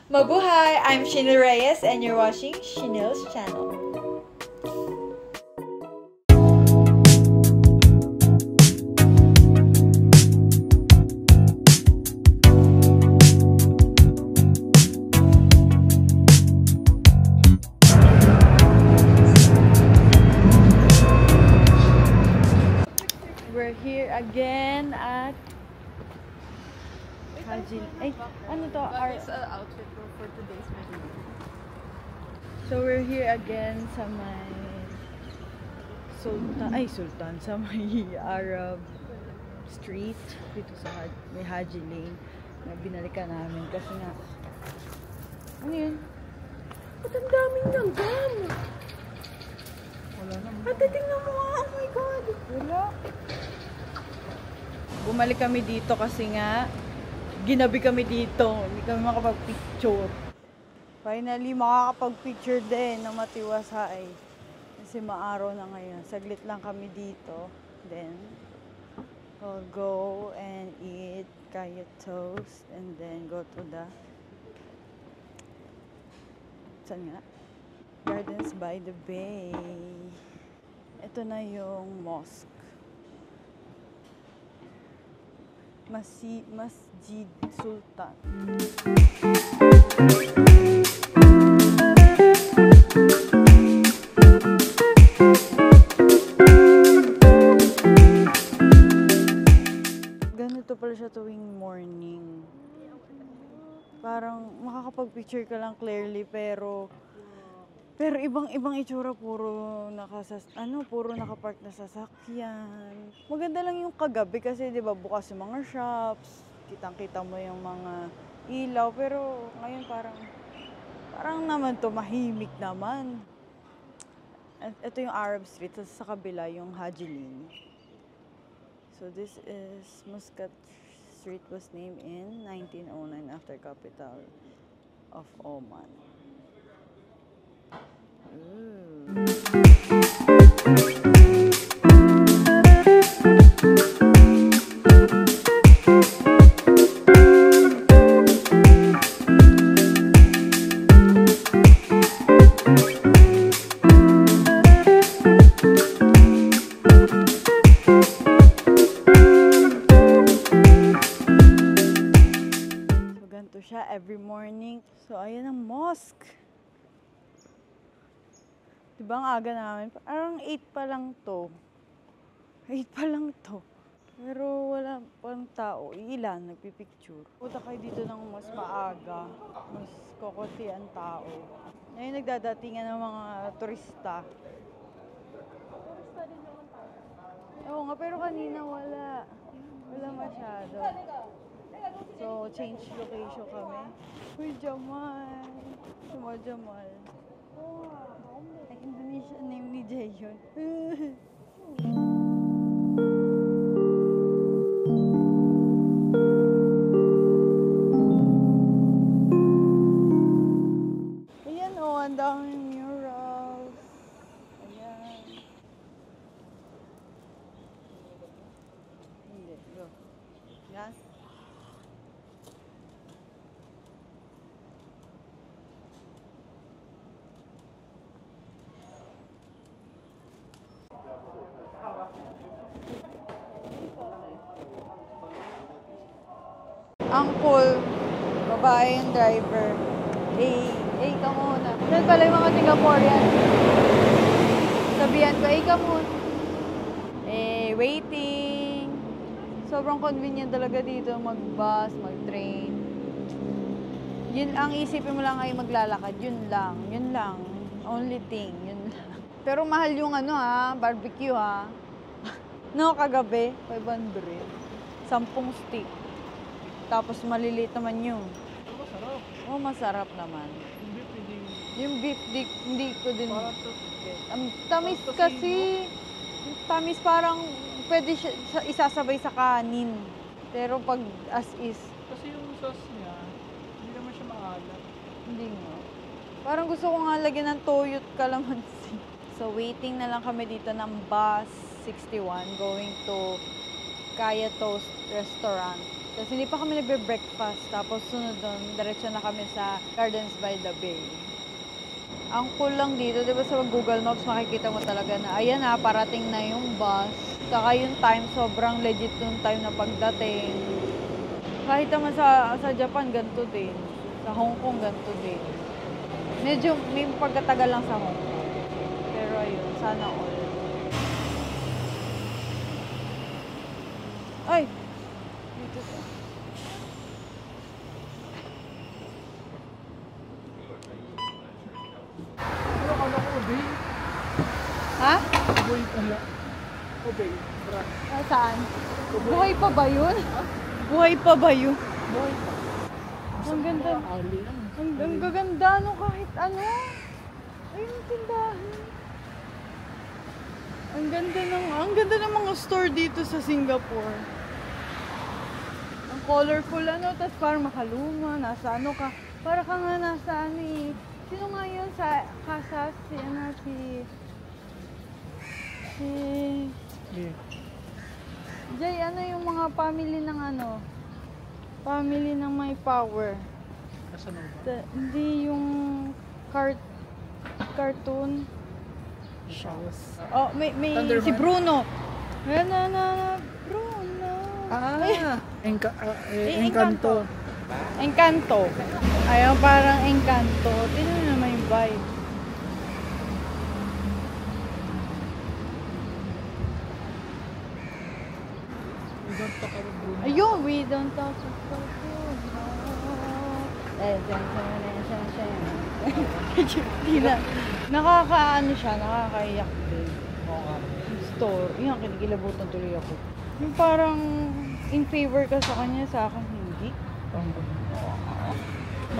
Mabuhay! I'm Shinil Reyes and you're watching Shinil's channel. We're here again at Haji. Ay, ano to? Our outfit for today's video. So we're here again sa may Sultan sa may Arab Street dito sa may Haji Lane na binalikan namin kasi nga ano yun? Ba't ang daming langgam? Wala naman. Ate, tingnan mo nga. Oh my God. Wala. Bumalik kami dito kasi nga ginabi kami dito. Hindi kami makapag-picture. Finally, makakapag-picture din na matiwasay. Kasi maaraw na ngayon. Saglit lang kami dito. Then, we'll go and eat kaya toast. And then, go to the saan nga? Gardens by the Bay. Ito na yung mosque. Masjid Sultan. Ganito pala siya tuwing morning. Parang makakapag-picture ka lang clearly pero ibang itsura, puro nakapark na sasakyan. Maganda lang yung kagabi kasi 'di ba bukas yung mga shops, kitang-kita mo yung mga ilaw, pero ngayon parang naman mahimik naman. Ito yung Arab Street, sa kabila yung Haji Lane. So this is Muscat Street, was named in 1909 after capital of Oman. So ganito siya every morning. So ayan ang mosque. Diba ang aga namin? Parang 8 pa lang to. 8 pa lang to. Pero wala pang tao. Ilan nagpipicture. Punta kayo dito ng mas maaga. Mas kokonti ang tao. Ngayon nagdadatingan ng mga turista. Turista din naman tayo. Oo nga, pero kanina wala. Wala masyado. So, change location kami. Uy, Jamal. Suma Jamal. Ay, Indonesian name ni Jay yun. Ayan o, ang daming murals. Ayan. Hindi, go. Yan. Uncle, babae yung driver. Hey, ka muna. Yan pala yung mga Singaporean. Sabihan ko, ka muna. Waiting. Sobrang convenient talaga dito mag-bus, mag-train. Yun, ang isipin mo lang ay maglalakad. Yun lang. Only thing, yun lang. Pero mahal yung barbecue No, kagabi, 500. 10 stick. Tapos maliliit naman yun. Masarap. Oh, masarap naman. Yung beef, hindi ko din. Ang tamis kasi. Tamis parang pwede siya isasabay sa kanin. Pero pag as is. Kasi yung sauce niya, hindi naman siya maalat. Hindi nga. Parang gusto ko nga lagyan ng toyo at kalamansi. So waiting na lang kami dito ng bus 61 going to Kaya Toast Restaurant. Tapos hindi pa kami nagbe-breakfast. Tapos sunod doon, diretso na kami sa Gardens by the Bay. Ang cool lang dito, di ba sa Google Maps makikita mo talaga na ayan na, parating na yung bus. Saka yung time, sobrang legit yung time na pagdating. Kahit naman sa Japan, ganito din. Sa Hong Kong, ganito din. Medyo may pagkatagal lang sa Hong Kong. Pero ayun, sana all. Ay! Dito to. Ano ko, obey? Ha? Obey, ano? Obey, bra. Ah, saan? Buhay pa ba yun? Buhay pa ba yun? Boy. Ang ganda. Ali yan. Ang gaganda no kahit ano. Ayun yung tindahan. Ang ganda ng mga store dito sa Singapore. Ang colorful ano, tas parang makaluma, nasa ano ka. Para ka nga nasa ano eh. Sino nga yun sa Casas? Yeah. Jay, ano yung mga family ng ano? Family ng may power. Kasan mo ba? Hindi yung cartoon. Shows. Oh, may Thunderman? si Bruno. Bruno. Encanto. Encanto. Ayaw parang Encanto. Tingnan mo naman yung vibe. We don't talk about Bruno. Ayun, we don't talk about Bruno. Tina, nakakaano siya, nakakaiyak din. Oo nga. Yung store, yun, kinikilabutan tuloy ako. Yung parang in favor ka sa kanya, sa akin hindi.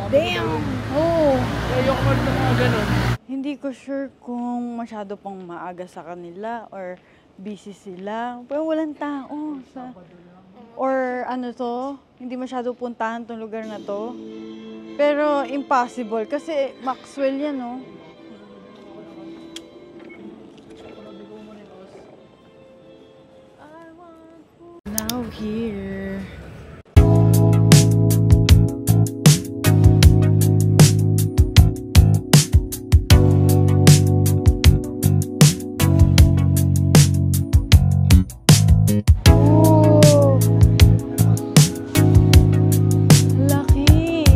Damn! Oh! Ayoko man ng mga ganun. Hindi ko sure kung masyado pang maaga sa kanila or busy sila. Pero walang tao. Or ano to, hindi masyado puntahan tong lugar na to. Pero impossible kasi Maxwell yan, no? Now here. Oh, laki.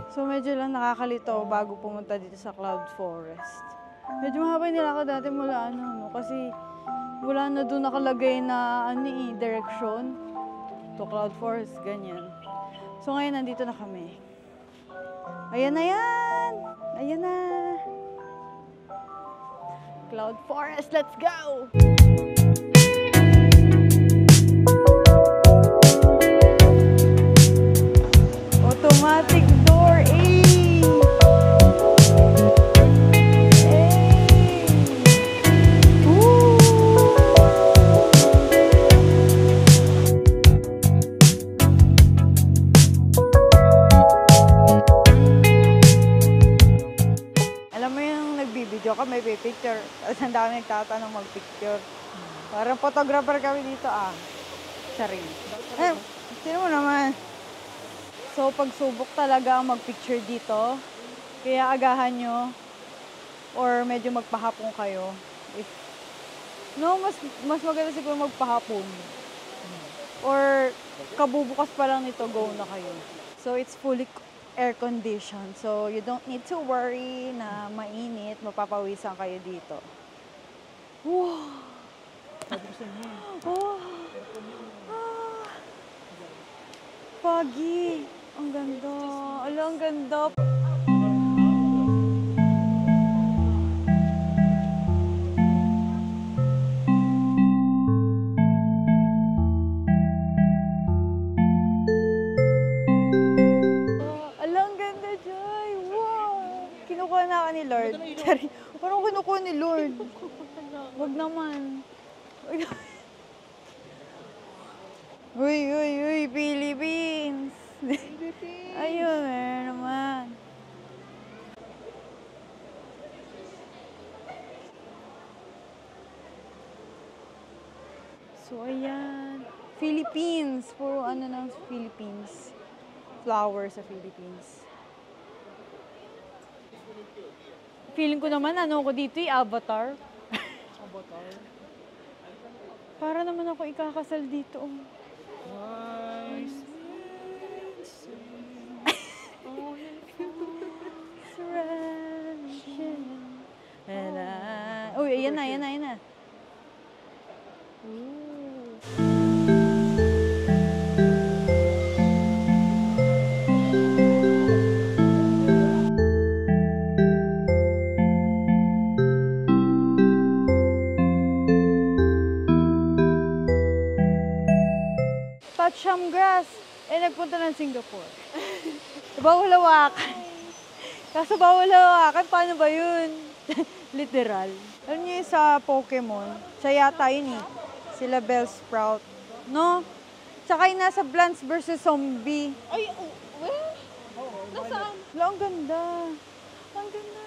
So medyo lang nakakalito bago pumunta dito sa Cloud Forest. Medyo mahaba yung nilakad dati mula ano, no? Kasi wala na doon nakalagay na ano eh, direction to Cloud Forest, ganyan. So ngayon nandito na kami. Ayan na yan! Ayan na! Cloud Forest, let's go! Automatic door, eh! Woo! Alam mo yung nagbibideo ka, may picture. Tapos ang dami nagtatanong mag-picture. Parang photographer kami dito ah. Charing. Eh, sino mo naman? So, pagsubok talaga ang mag-picture dito. Kaya agahan nyo. Or medyo magpahapon kayo. Mas maganda siguro magpahapon. Or kabubukas pa lang nito, go na kayo. So, it's fully air conditioned. So, you don't need to worry na mainit. Mapapawisan kayo dito. Wow! Oh! Ah! Foggy! Ang ganda! Ala, ang ganda! Ala, ang ganda, Joy! Wow! Kinukuha na ako ni Lord. Sorry. Parang kinukuha ni Lord. Wag naman. Wag naman. Uy, uy, uy, Philippines! Ayun, meron naman. So, ayan. Philippines. Puro ano ng Philippines. Flower sa Philippines. Feeling ko naman, ano ko dito, Avatar. Avatar. Para naman ako ikakasal dito. Oh. Wise men say, only fools And uy, ayan na, ayan na, ayan na. Ooh. Patcham Grass. Nagpunta ng Singapore. Bawal hawakan. Kaso bawal hawakan, paano ba yun? Literal. Alam niyo yung sa Pokemon, siya yata yun eh. Sila Bellsprout. No? Tsaka yung nasa Plants vs. Zombie. Ay, well, nasaan? Wala, ang ganda. Ang ganda.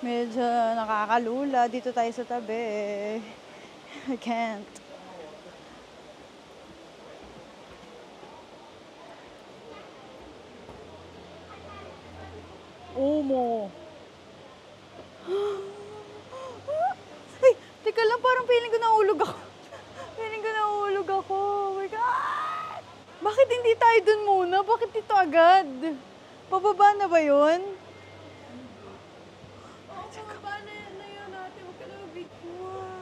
Medyo nakakalula. Dito tayo sa tabi. I can't. Omo. Ay, teka lang, parang feeling ko nahulog ako. Feeling ko nahulog ako. Oh my God! Bakit hindi tayo dun muna? Bakit dito agad? Pababa na ba yun? Pababa na yun natin. Huwag ka na mabig. Wow.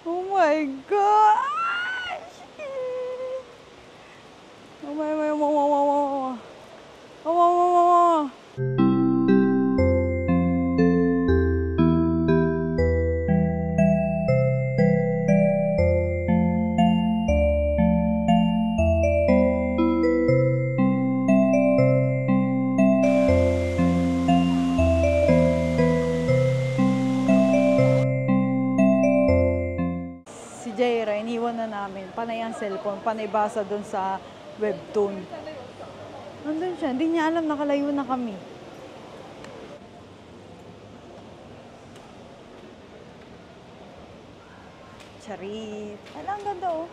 Oh my gosh! Oh my, oh, oh, oh, oh, oh. Oh, oh, oh, oh. Si Jaira, iniwan na namin. Panay ang cellphone, panay basa doon sa webtoon. Nandun siya, hindi niya alam nakalayo na kami. Charit. Ala, ang ganda oh.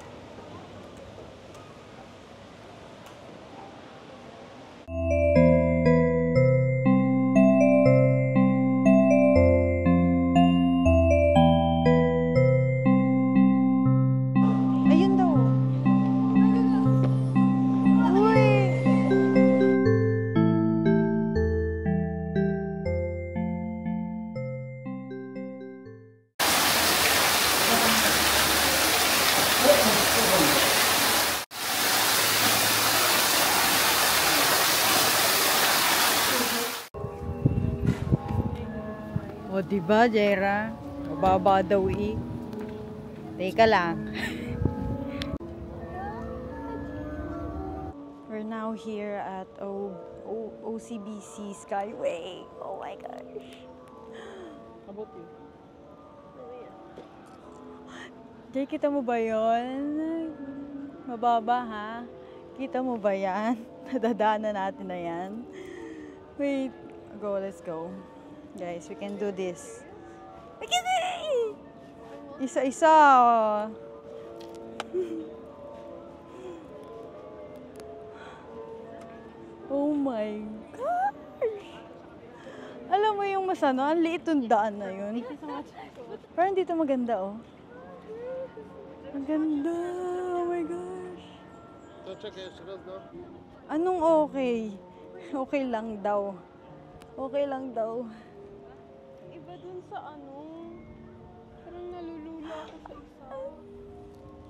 Ayun daw. Uy! O, diba, Jaira? Mababa daw eh. Teka lang. We're now here at OCBC Skyway. Oh my gosh. Abot eh. Jay, kita mo ba yun? Mababa ha? Kita mo ba yan? Nadadaanan natin na yan. Wait. Go, let's go. Guys, we can do this. We can do it! Isa-isa. Oh my gosh! Alam mo yung masano, ang liit yung daan na yun. Parang dito maganda oh. Ang ganda! Oh my gosh! Anong okay? Okay lang daw. Okay lang daw. Iba dun sa ano. Parang nalulula ako sa isa.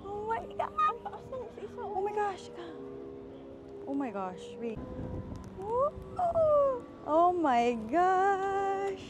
Oh my God! Taas ng isa. Oh my gosh! Oh my gosh, wait. Oh my gosh!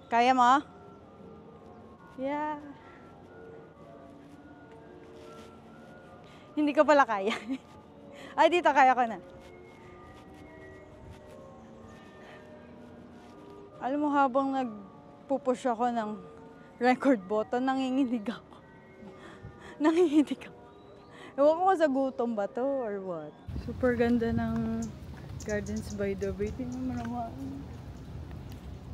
Kaya mo? Yeah. Hindi ko pala kaya. Ay, dito kaya ko na. Alam mo, habang nagpupush ako ng record button, nanginginig ako. Nanginginig ako. Ewan ko kung sa gutom ba to or what. Super ganda ng Gardens by the Bay. Tingnan mo naman.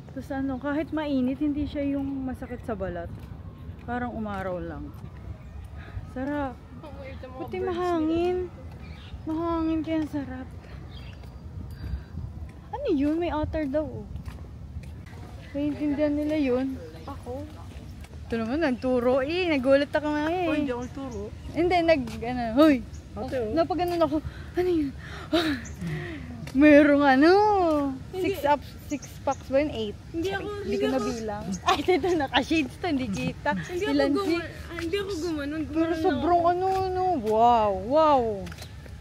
Tapos ano, kahit mainit, hindi siya yung masakit sa balat. Parang umaraw lang. Sarap. Buti mahangin. Mahangin kaya sarap. Ano yun? May otter daw. Naiintindihan nila yun. Ako? Ito naman, nagturo eh. Nagulat ako nga eh. Oh, hindi ako turo. Hindi, hoy. Ate, oh. Napaganon ako. Ano yun? Merong ano. 6 packs ba yun? 8. Hindi ko nabilang. Ay, ito naka-shades to. Hindi kita. Hindi ako gumanon. Pero sobrang ano. Wow. Wow.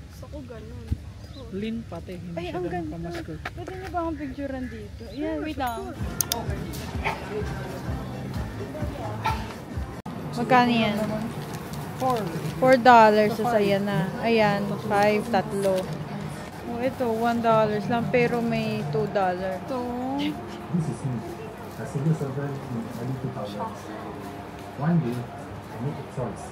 Gusto ko ganon. Lin pati. Hindi Ay, siya ang ganun ganda. kamaskot. Pwede na ba akong picturean dito? Yan, wait lang. Magkano yan? $4. So, ayan na. Ayan, 5, tatlo. Oh, ito, $1 lang, pero may $2. Ito. This is me. A single server in early 2000s. One day, I made a choice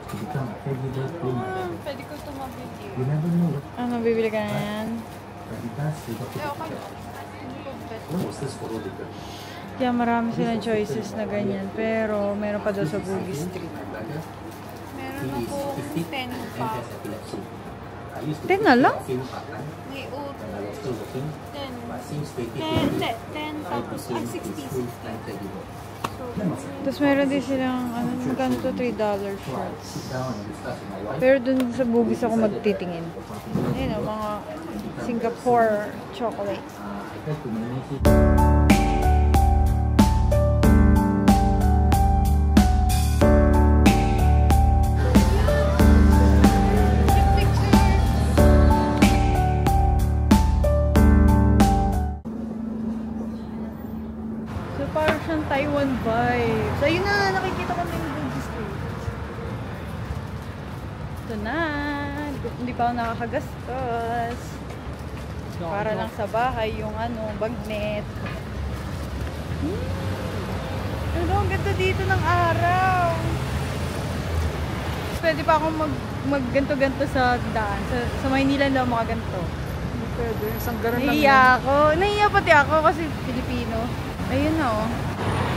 to become a caregiver film director. Pwede ko ito mabili. You never know what, Ano, bibili ka na yan? but because we got to the Okay. picture. What was this for all the girl? Kaya marami silang choices na ganyan, pero meron pa daw sa Bugis Street. My brother, Meron he is ako 50 10 and pa. has epilepsy. I used to 10 na lang? film part-time May ut. when I was still working, 10. but since 10 2020, I tapos, became 60. his full-time caregiver. Tapos meron din silang, ano, magkano to? $3 So I shorts. sit down and discuss with my wife. Pero dun sa Bugis ako magtitingin. Ayun o, mga Singapore chocolate. I tried to manage it. So parang siyang Taiwan vibes. Ayun na, nakikita ko na yung Bugis Street. Ito na. Hindi pa ako nakakagastos. Para lang sa bahay, yung ano, bagnet. Ano, ang ganda dito ng araw. Pwede pa akong magganto-ganto sa daan. Sa Maynila lang mga ganto. Pwede. Isang ganun lang Nahiya ako. Nahiya pati ako kasi Pilipino. Ayun na oh.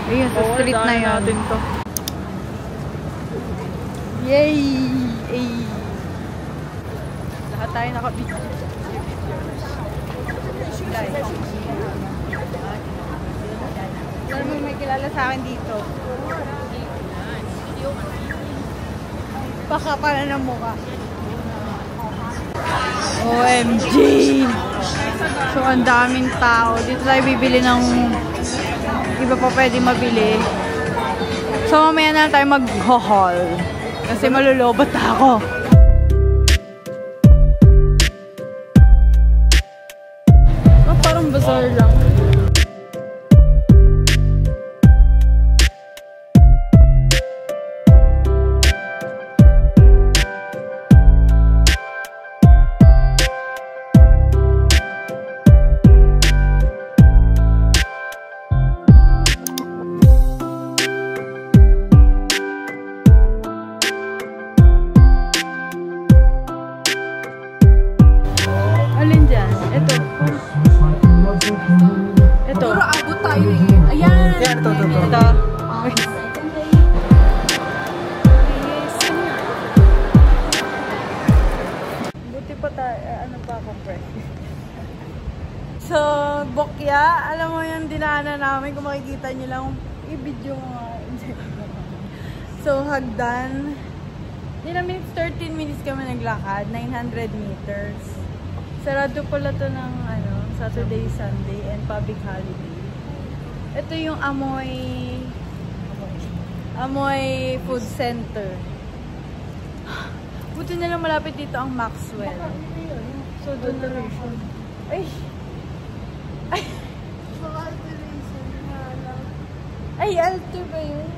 Ayun, sa street na yun. natin to. Yay! Ay! Lahat tayo nakabidyo. Alam mo, may kilala sa akin dito. Baka pala ng mukha. OMG! So, ang daming tao. Dito tayo bibili ng iba pa pwede mabili. So, mamaya na tayo mag-haul. Kasi malulobot ako. Oh, parang bazaar lang. Alin dyan? Ito. Bokya. Alam mo yung dinaanan namin. Kung makikita nyo lang, i-video mo nga. So, hagdan. 13 minutes kami naglakad. 900 meters. Sarado pala to ng Saturday, Sunday, and public holiday. Ito yung Amoy Food Center. Buti na lang malapit dito ang Maxwell. So, doon na lang. Ay! Baka ito reason nga lang. Ay, alto ba yun?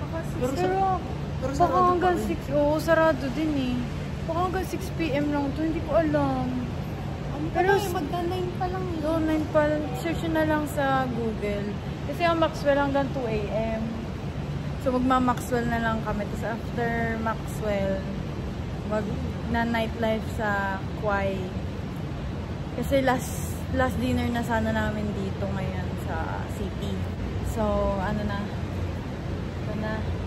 Baka Pero Baka hanggang 6. Oo, sarado din eh. Baka hanggang 6 PM lang ito. Hindi ko alam. pero magda-9 pa lang yun. So, 9 pa lang. Search na lang sa Google. Kasi ang Maxwell hanggang 2 AM. So, magma-Maxwell na lang kami. Tapos after Maxwell, nightlife sa Kauai. Kasi last dinner na sana namin dito ngayon sa city. So, ano na.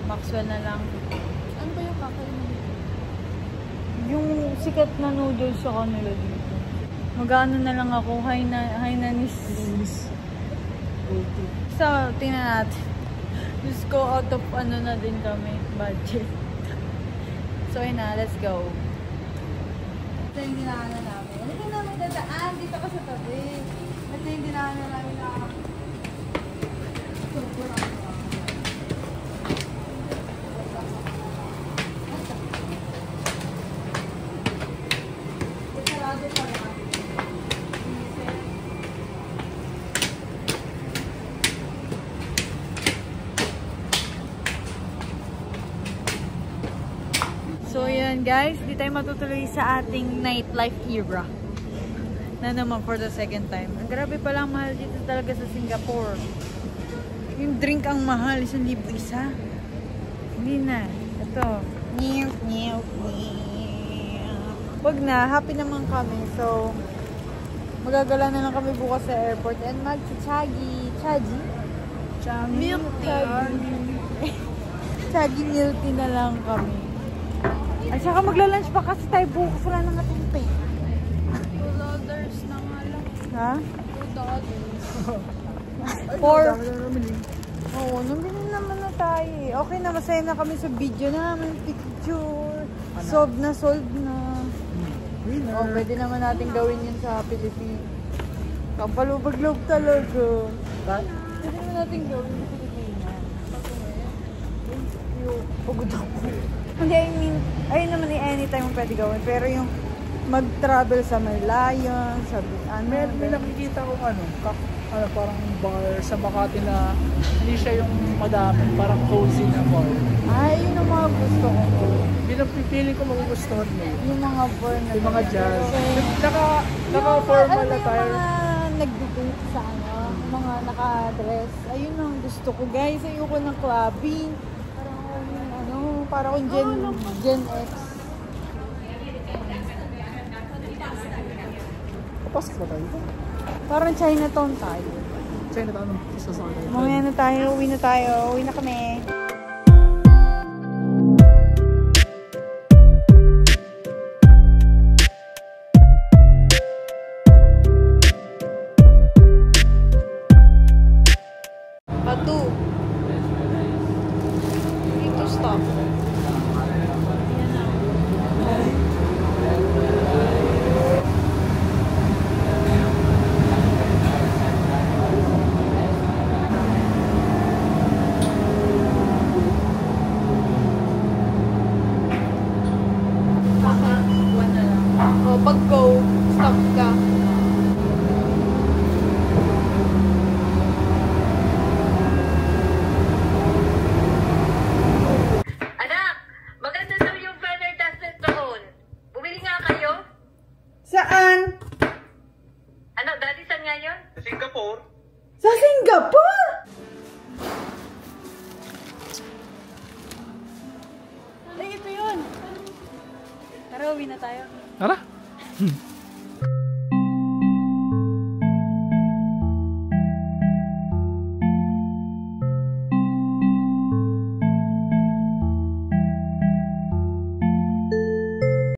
Maxwell na lang. Ano ba yung kakainin dito? Yung sikat na noodles sa kanila dito. Mag-ano na lang ako, Hainanese. So, tingnan natin. Just go out of na din kami, budget. So, yun na, let's go. Ito yung dinaanan namin. Ito namin dadaan, dito ka sa tabi. Ito yung dinaanan namin na sobrang sarado pa lang. So, yan guys. Di tayo matutuloy sa ating nightlife era. Na naman for the second time. Ang grabe pala ang mahal dito talaga sa Singapore. Yung drink ang mahal. 1,000 isa. Hindi na. Ito. Wag na. Happy naman kami. So, magagala na lang kami bukas sa airport. And mag-chagi. Chagi? Milk tea. Chagi milk tea na lang kami. At saka magla-lunch pa kasi tayo bukas. Wala nang ating pay. $2 na nga lang. Ha? $2. Oo, nandun naman na tayo eh. Okay na, masaya na kami sa video namin. Picture. Solve na. Winner. Oh, pwede naman natin gawin yun sa Pilipinas. Kapalubag-loob talaga. Pwede naman natin gawin sa Pilipinas. Pagod ako. Hindi, I mean, ayun naman yung anytime mo pwede gawin. Pero yung mag-travel sa Malayon, sa May nakikita ko parang bar sa Makati na hindi siya yung madami, parang cozy na bar. Ay, yun ang mga gusto ko. Pinipiling ko magugustuhan mo yun. Yung mga bar na Yung mga jazz. Yung Naka-formal na tayo. Yung mga nag-date sa mga naka-dress. Ayun ang gusto ko guys. Ayoko ng clubbing. Parang Gen X. Pasok ba tayo? Parang Chinatown tayo. Chinatown ang sasakay tayo. Mamaya na tayo, uwi na kami. Patu. Dito stop. Pag go, stop ka. Anak, maganda daw yung Feather Dusted doon. Bumili nga kayo? Saan? Ano, daddy, saan nga yun? Singapore? Sa Singapore? Ay, ito yun. Tara, uwi na tayo. Tara!